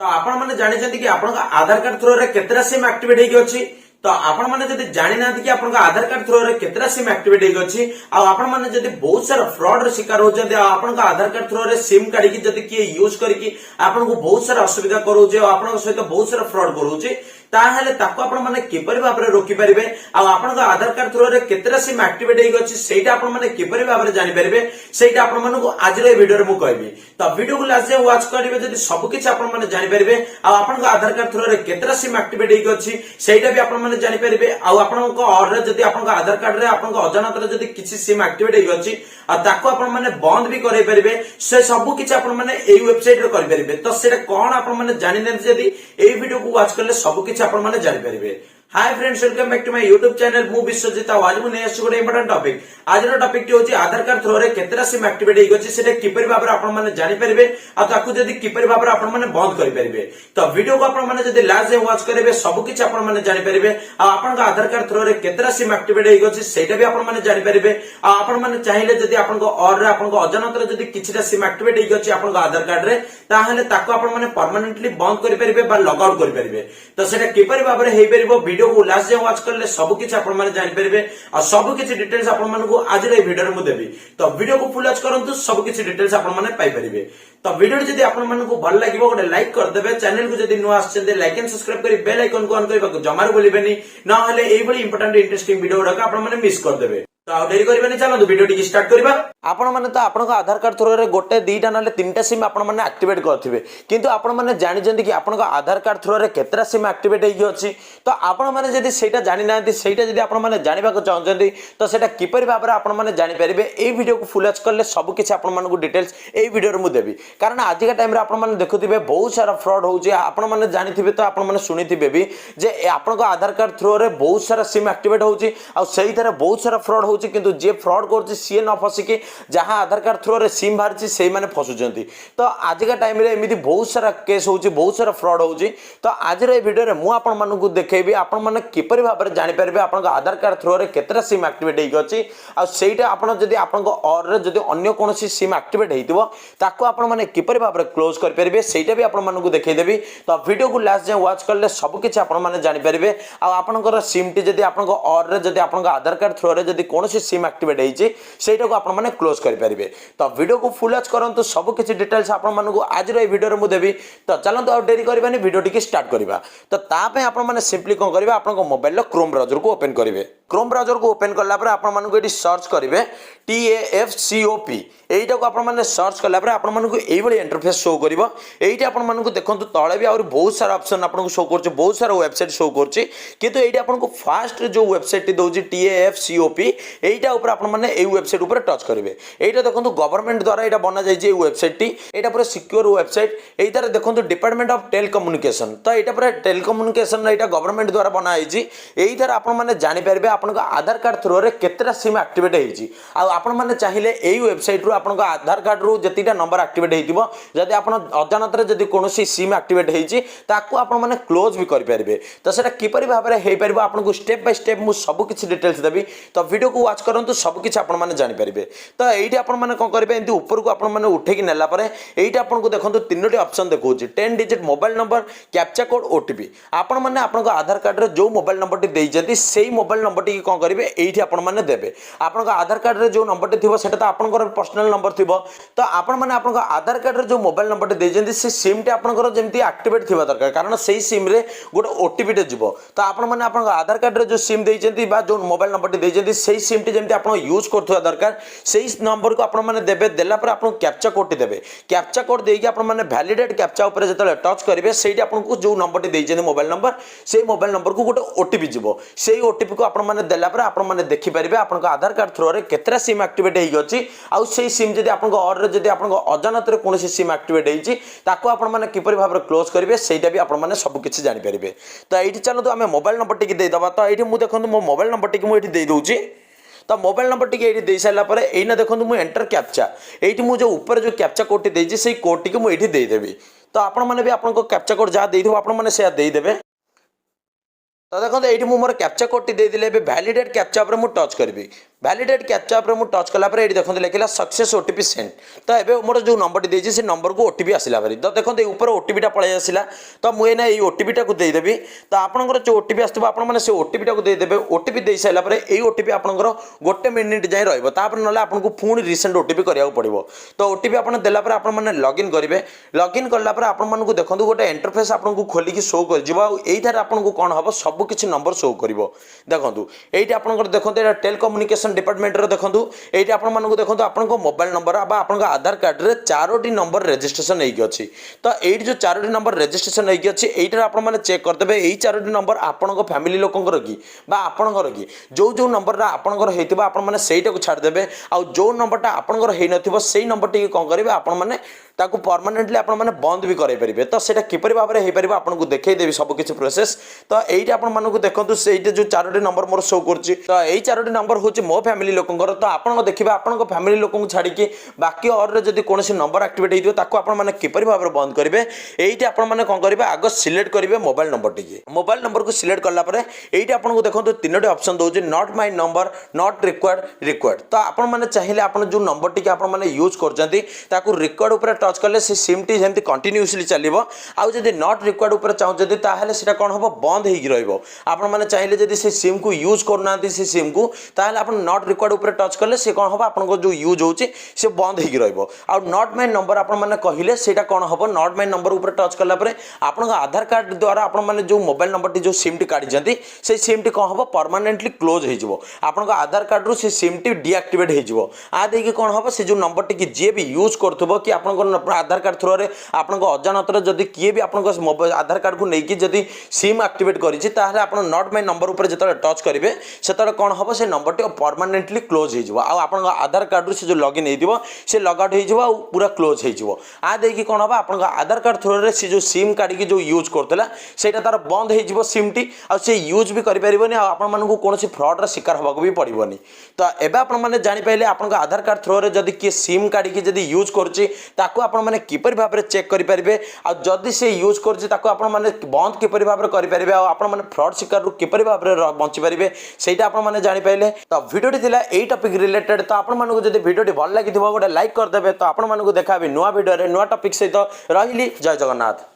तो आपण माने जानि जंती कि आपण आधार कार्ड थ्रू रे केतरा सिम एक्टिवेट हेकी अछि। तो आपण माने जदि जानि ना कि आपण आधार कार्ड थ्रू रे केतरा सिम एक्टिवेट हेकी अछि आ आपण माने जदि बहुत सारा फ्रॉड रे शिकार हो जंती आपण आधार कार्ड थ्रू रे सिम काढी कि जदि कि यूज करी आपण को बहुत सारा असुविधा करू जे आपण सहित बहुत सारा फ्रॉड करू जे ताहेले ताको आपण माने किपरि भाबरे रोकी परिबे आ आपण आधार कार्ड थ्रू रे केतरा सिम एक्टिवेट हेकी अछि सेटा आपण माने किपरि भाबरे जानि परिबे सेटा आपण माने को आज रे वीडियो रे मु कहबी। तो वीडियो को लास्ट जाय वाच करिवे जदि सब किछ आपण माने जानि परिबे आ आपण आधार कार्ड थ्रू रे केतरा सिम एक्टिवेट हेकी अछि सेटा भी आपण माने जानि परिबे आ आपण को ऑर्डर जदि आपण आधार कार्ड रे आपण को अजानत रे जदि किछि सिम एक्टिवेट हेकी अछि आ ताको आपण माने बंद भी करै परिबे से सब किछ आपण माने एई वेबसाइट रे करि परिबे। तो सेटा कोन आपण माने जानि नै जदि एई वीडियो को वाच करले सब किछ आपण माने जानि परिबे। Hi friends, welcome back to my YouTube channel मु विश्वजित। आज मु नै आछु गोटे इंपोर्टेंट टॉपिक। आज रो टॉपिक टी होची आधार कार्ड थ्रू रे केतरा सिम एक्टिवेट हेई गछि सेटा किपरि भाबरे आपण माने जानि परिबे आ ताकू जदि किपरि भाबरे आपण माने बंद करि परिबे। तो वीडियो को आपण माने जदि लास्ट जाय वाच करिवे सब किछ आपण माने जानि परिबे आ आपण का आधार कार्ड थ्रू रे केतरा सिम एक्टिवेट हेई गछि सेटा भी आपण माने जानि परिबे आ आपण माने चाहिले जदि आपण को और रे आपण को अजानत रे जदि किछटा सिम एक्टिवेट हेई गछि आपण का आधार कार्ड रे ताहाले ताकू आपण माने परमानेंटली बंद करि परिबे बा लॉग आउट करि परिबे। तो सेटा किपरि भाबरे हेई परिबो वीडियो को लास्ट जाय वाच करले सब किछ आपण माने जानि परिबे आ सब किछ डिटेल्स आपण मानकु आज रे वीडियो रे मु देबी। तो वीडियो को फुल वॉच करंतु सब किछ डिटेल्स आपण माने पाई परिबे। तो वीडियो जदि आपण मानकु भल लागिवो गोटे लाइक कर देबे, चैनल को जदि नुआ आछते लाइक एंड सब्सक्राइब करी बेल आइकन को ऑन करबा को जमार बोलिबेनी न हले एई भली इंपोर्टेंट इंटरेस्टिंग वीडियो डका आपण माने मिस कर देबे। तो आ देरी करबेनी, चलो वीडियो टी स्टार्ट करबा। आपण माने तो आपण को आधार कार्ड थ्रू रे गोटे दीटा नले तीनटा सिम आपण माने एक्टिवेट करथिबे, किंतु आपण माने जानि जंती कि आपण को आधार कार्ड थ्रू रे केतरा सिम एक्टिवेट हेई अछि। तो आपण माने जदि सेटा जानि नांती सेटा जदि आपण माने जानिबा को चाहउछंती तो सेटा किपरि भाबरे आपण माने जानि परिबे एई वीडियो को फुल वॉच करले सब किछ आपण माने को डिटेल्स एई वीडियो रे मु देबी। कारण आज के टाइम रे आपण माने देखुथिबे बहुत सारा फ्रॉड होउची। आपण माने जानिथिबे तो आपण माने सुनिथिबे भी जे आपण को आधार कार्ड थ्रू रे बहुत सारा सिम एक्टिवेट होउची आ सेही तरह बहुत सारा फ्रॉड होउची, किंतु जे फ्रॉड करछि सी न फसी के जहां आधार कार्ड थ्रू रे सिम बाहरछि सेही माने फसुचंती। तो आज के टाइम रे एमिति बहुत सारा केस होउची, बहुत सारा फ्रॉड होउची। तो आज रे वीडियो रे मु आपण मानकु देखेबी आपण माने किपरि भाबरे जानि परबे आपण आधार कार्ड थ्रू रे केतरा सिम एक्टिवेट हेई गछि आ सेहीटा आपण जदि आपण को और रे जदि अन्य कोनोसी सिम एक्टिवेट हेइतिबो ताको आपण माने किपरि भाबरे क्लोज कर परबे सेहीटा भी आपण मानकु देखै देबी। तो वीडियो को लास्ट जाय वाच करले सब किछ आपण माने जानि परबे आ आपनकर सिम टी जदि आपण को और रे जदि आपण आधार कार्ड थ्रू रे जदि कोनोसी सिम एक्टिवेट हेइछि सेटा को आपण माने क्लोज कर परिबे। तो वीडियो को फुल वॉच करंतु सब किछ डिटेल्स आपण मानकु आज रे वीडियो रे मु देबी। तो चलंतु आ देरी करबानी वीडियो टी स्टार्ट करबा। तो ता पे आपण माने सिंपली कोन करबा आपण को मोबाइल लो क्रोम ब्राउजर को ओपन करिवे। क्रोम ब्राउजर को ओपन करला पर आपण मानकु एटी सर्च करिवे TAFCOP एटा को आपण माने सर्च करला पर आपण मानकु एई भली इंटरफेस शो करिवो। एइटा आपण मानकु देखंतु तळे भी और बहुत सारा ऑप्शन आपण को शो करछ, बहुत सारा वेबसाइट शो करछ, किंतु एइटा आपण को फास्ट जो वेबसाइट टी दोजी TAFCOP एइटा ऊपर आपण माने एई वेबसाइट ऊपर टच करिवे। एइटा देखंतु गवर्नमेंट द्वारा एटा बना जाय जे वेबसाइट टी एटा पूरा सिक्योर वेबसाइट। एइटारे देखंतु डिपार्टमेंट ऑफ टेलीकम्युनिकेशन, तो एटा पूरा टेलीकम्युनिकेशन एटा गवर्नमेंट द्वारा बना आइछि। एइटारे आपण माने जानि परबे आपण को आधार कार्ड थ्रू रे केतरा सिम एक्टिवेट हेइछि आ आपण माने चाहिले एई वेबसाइट रू आपण को आधार कार्ड रू जतिटा नंबर एक्टिवेट हेइतिबो जदि आपण अजानत रे जदि कोनोसी सिम एक्टिवेट हेइछि ताकू आपण माने क्लोज भी करि परिबे। तो सेटा किपरि भाबरे हेइ परिबो आपण को स्टेप बाय स्टेप मु सब किछ डिटेल्स देबी। तो वीडियो को वाच करंतु सब किछ आपण माने जानि परिबे। तो एइठी आपण माने कोन करिवे एंती ऊपर को आपण माने उठे कि नेला परे एइठी आपण को देखंतु तीनोटी ऑप्शन देखौछि 10 digit mobile number, captcha code, OTP। आपण माने आपण को आधार कार्ड रे जो मोबाइल नंबर टी देइजंती सेही मोबाइल नंबर टी कोन करिवे एइठी आपण माने देबे। आपण को आधार कार्ड रे जो नंबर टी थिबो सेटा त आपण को पर्सनल नंबर थिबो। तो आपण माने आपण को आधार कार्ड रे जो मोबाइल नंबर टी देइजंती से सिम टी आपण को जेमती एक्टिवेट थिबा दरकार, कारण सेही सिम रे गोटे OTP टे जिवो। तो आपण माने आपण को आधार कार्ड रे जो सिम देइजंती बा जो मोबाइल नंबर टी देइजंती सेही सिम टी जेमती आपण यूज करथुवा दरकार सेही नंबर को आपण माने देबे। देला पर आपण कैप्चा कोड टी देबे। कैप्चा कोड देई कि आपण माने वैलिडेट कैप्चा ऊपर जतले टच करिवे सेही आपण को जो नंबर टी देइजंती मोबाइल नंबर सेही मोबाइल नंबर को गोटे OTP जिवो। सेही OTP को आपण माने देला पर आपण माने देखि परिबे आपण को आधार कार्ड थ्रू रे केतरा सिम एक्टिवेट हेइ गछि आ सेही सिम जदि आपण को और रे जदि आपण को अजानत रे कोनोसी सिम एक्टिवेट हेइछि ताको आपण माने किपरि भाबरे क्लोज करिवे सेहीटा भी आपण माने सब किछ जानि परिबे। तो एठी चलो तो हमें मोबाइल नंबर टी दे दबा। तो एठी मु देखंतु मो मोबाइल नंबर टी मु एठी दे दोछि। तो मोबाइल नंबर टी एठी दे साइला पर एइना देखंतु मु एंटर कैप्चा एठी मु जो ऊपर जो कैप्चा कोड टी देछि सेही कोड टी मु एठी दे देबी। तो आपण माने भी आपण को कैप्चा कोड जा देइथो आपण माने से दे देबे। तो देखो ये मोर कैप्चा कोड टी दे वैलिडेट कैप्चा पर टच करी। भैलीडेट कैप्चा पर मुझे टच कलापर ये देखते लिखा सक्सेस ओटीपी सेंड। तो ये मोर जो नंबर टी से नंबर को ओटीपी आसला भारी। तो देखते ऊपर ओटीपी पलि आसला। तो मुझे ये ओटीपी टाक देदेवि। तो आपंकर जो ओटीपी आसो आपने ओटीपी टाक देदेवे। ओटीपी दे सारापर ये ओटीपी आपंकर गोटे मिनिट जाए रहा ना आपको पुणी रिसेंट ओटीपी कराया पड़ो। तो ओटीपी आप देलापर आपने लॉगिन करेंगे। लॉगिन कलापर आपको देखो गोटे इंटरफेस आपको खोलिकी शो कर आपको कौन हम सबकि नंबर शो कर देखो ये आप देखो टेलीकम्युनिकेशन डिपार्टमेंट देखो ये देखो आपको मोबाइल नंबर आप आधार कार्ड रे 4टी नंबर रेजिस्ट्रेशन होगी अच्छी। तो ये जो 4टी नंबर रेजिस्ट्रेशन होगी अच्छी यहींटार आपने चेक करदे यही 4टी नंबर आपण फैमिली लोकंर कि आपणकर कि जो जो नंबर आपणकर होता आपने सहीटा को छाड़देवे। आउ जो नंबरटा आपणकर हो नथिबो सेही नंबर टी कौन करेंगे आपने ताकू परमानेंटली आपने बंद भी करेंगे। तो सेटा किपरि भाव में हो पार आपको देखईदेवी सबकि प्रोसेस। तो यही आपको देखो से जो 4टी नंबर मोर शो कर। तो यही 4टी नंबर हूँ मो फैमिली लोकंर। तो आप देखिए आपको फैमिली लोक छाड़ी बाकी और जब कौन नंबर आक्टिवेट होता आपने किपरि भाव में बंद करेंगे ये आपने कौन करेंगे आग सिलेक्ट करेंगे mobile number T. Mobile number को सिलेक्ट कलापर ये आपको देखो 3टी ऑप्शन दूसरी not my number not required required. तो आपने चाहिए आप जो नंबर टी आपने यूज कर रिक्वायर्ड उपर टच कले से सिम टी जमी कंटिन्यूअसली चलो। आउ जब नॉट रिक्वायर्ड उपर चाहते ताहले सेटा कौन हम बंद हो आपने चाहिए जब से सिम को यूज करना से सिम को ताहले आप नॉट रिक्वायर्ड उपर टच कले से कौन हम आपको जो यूज होची से बंद हो नॉट माय नंबर आपने कहले सेटा कौन हम नॉट माय नंबर उपर टच कलापर आप आधार कार्ड द्वारा आपने जो मोबाइल नंबर टी जो सिम टी काढ़ी से सिम टी कौन हम परमानेंटली क्लोज हो आधार कार्ड रू से सिम टी डीआक्टिवेट हो आदि कौन हम से जो नंबर टी जी भी यूज करुव कि आप आधार कार्ड थ्रो आप अजाणत जदि किए भी आप मोबाइल आधार कार्ड को लेकिन जदि सिम आक्टिवेट कर नॉट माय नंबर उपर जो टच करेंगे से कौन हम से नंबर टी परमानेंटली क्लोज हो आधार कार्ड रू से जो लॉगिन हो से लग आउट हो पूरा क्लोज हो आदि कौन हम आप आधार कार्ड थ्रो से जो सिम काढ़ी जो यूज करता से तार बंद हो सिम टी से यूज भी करें आपको कौन फ्रॉड शिकार होगा भी पड़ोनी। तो एवं आपने जापारे आप आधार कार्ड थ्रो जदि किए सिम काढ़ी जदि यूज कर किपरि भाव में चेक करेंगे आदि से यूज कर बंद किपरि भाव में करेंगे आपने फ्रॉड शिकार किपरि भाव में बची पारे सहीटा आपने जापारे। तो भिडियो यही टॉपिक रिलेटेड। तो आपको जब भिडियो भल लगी गोटे लाइक करदे। तो आपको देखा नुआ भिडियो नुआ टॉपिक सहित रही। जय जगन्नाथ।